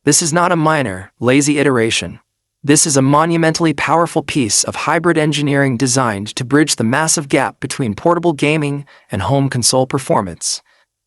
This is not a minor, lazy iteration. This is a monumentally powerful piece of hybrid engineering designed to bridge the massive gap between portable gaming and home console performance.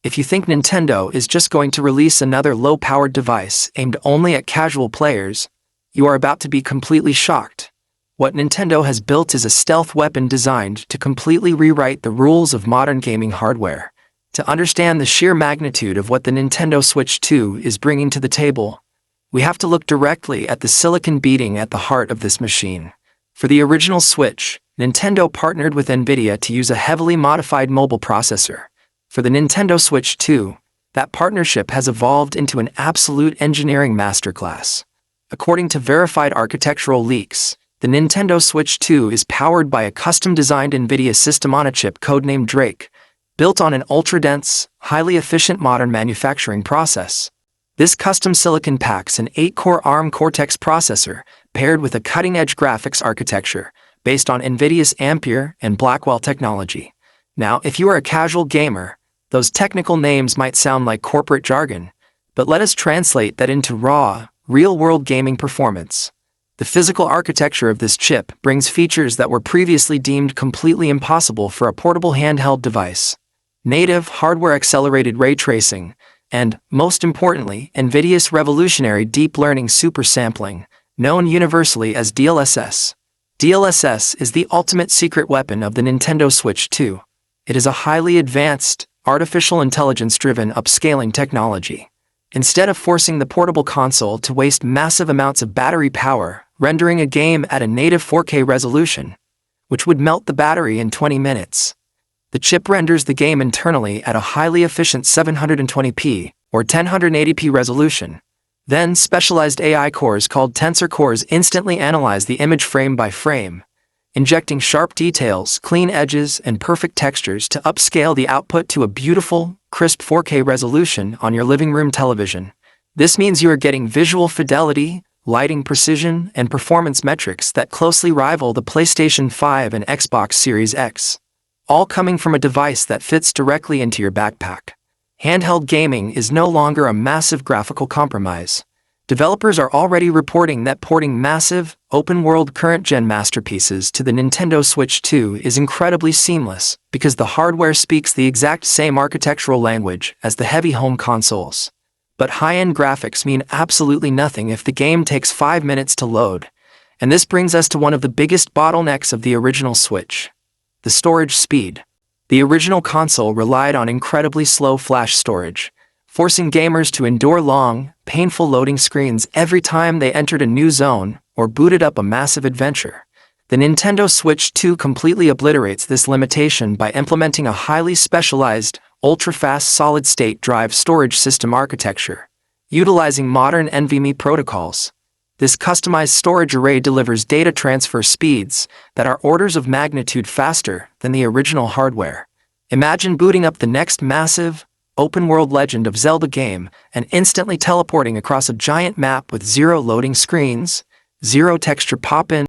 If you think Nintendo is just going to release another low-powered device aimed only at casual players, you are about to be completely shocked. What Nintendo has built is a stealth weapon designed to completely rewrite the rules of modern gaming hardware. To understand the sheer magnitude of what the Nintendo Switch 2 is bringing to the table, we have to look directly at the silicon beating at the heart of this machine. For the original Switch, Nintendo partnered with NVIDIA to use a heavily modified mobile processor. For the Nintendo Switch 2, that partnership has evolved into an absolute engineering masterclass. According to verified architectural leaks, the Nintendo Switch 2 is powered by a custom-designed NVIDIA system-on-a-chip codenamed Drake, built on an ultra-dense, highly efficient modern manufacturing process. This custom silicon packs an 8-core ARM Cortex processor paired with a cutting-edge graphics architecture based on NVIDIA's Ampere and Blackwell technology. Now, if you are a casual gamer, those technical names might sound like corporate jargon, but let us translate that into raw, real-world gaming performance. The physical architecture of this chip brings features that were previously deemed completely impossible for a portable handheld device. Native hardware-accelerated ray tracing, and, most importantly, NVIDIA's revolutionary deep learning supersampling, known universally as DLSS. DLSS is the ultimate secret weapon of the Nintendo Switch 2. It is a highly advanced, artificial intelligence-driven upscaling technology. Instead of forcing the portable console to waste massive amounts of battery power, rendering a game at a native 4K resolution, which would melt the battery in 20 minutes, the chip renders the game internally at a highly efficient 720p or 1080p resolution. Then, specialized AI cores called tensor cores instantly analyze the image frame by frame, injecting sharp details, clean edges, and perfect textures to upscale the output to a beautiful, crisp 4K resolution on your living room television. This means you are getting visual fidelity, lighting precision, and performance metrics that closely rival the PlayStation 5 and Xbox Series X, all coming from a device that fits directly into your backpack. Handheld gaming is no longer a massive graphical compromise. Developers are already reporting that porting massive, open-world current-gen masterpieces to the Nintendo Switch 2 is incredibly seamless because the hardware speaks the exact same architectural language as the heavy home consoles. But high-end graphics mean absolutely nothing if the game takes 5 minutes to load. And this brings us to one of the biggest bottlenecks of the original Switch: the storage speed. The original console relied on incredibly slow flash storage, forcing gamers to endure long, painful loading screens every time they entered a new zone or booted up a massive adventure. The Nintendo Switch 2 completely obliterates this limitation by implementing a highly specialized, ultra-fast solid-state drive storage system architecture, utilizing modern NVMe protocols. This customized storage array delivers data transfer speeds that are orders of magnitude faster than the original hardware. Imagine booting up the next massive, open-world Legend of Zelda game and instantly teleporting across a giant map with zero loading screens, zero texture pop-in,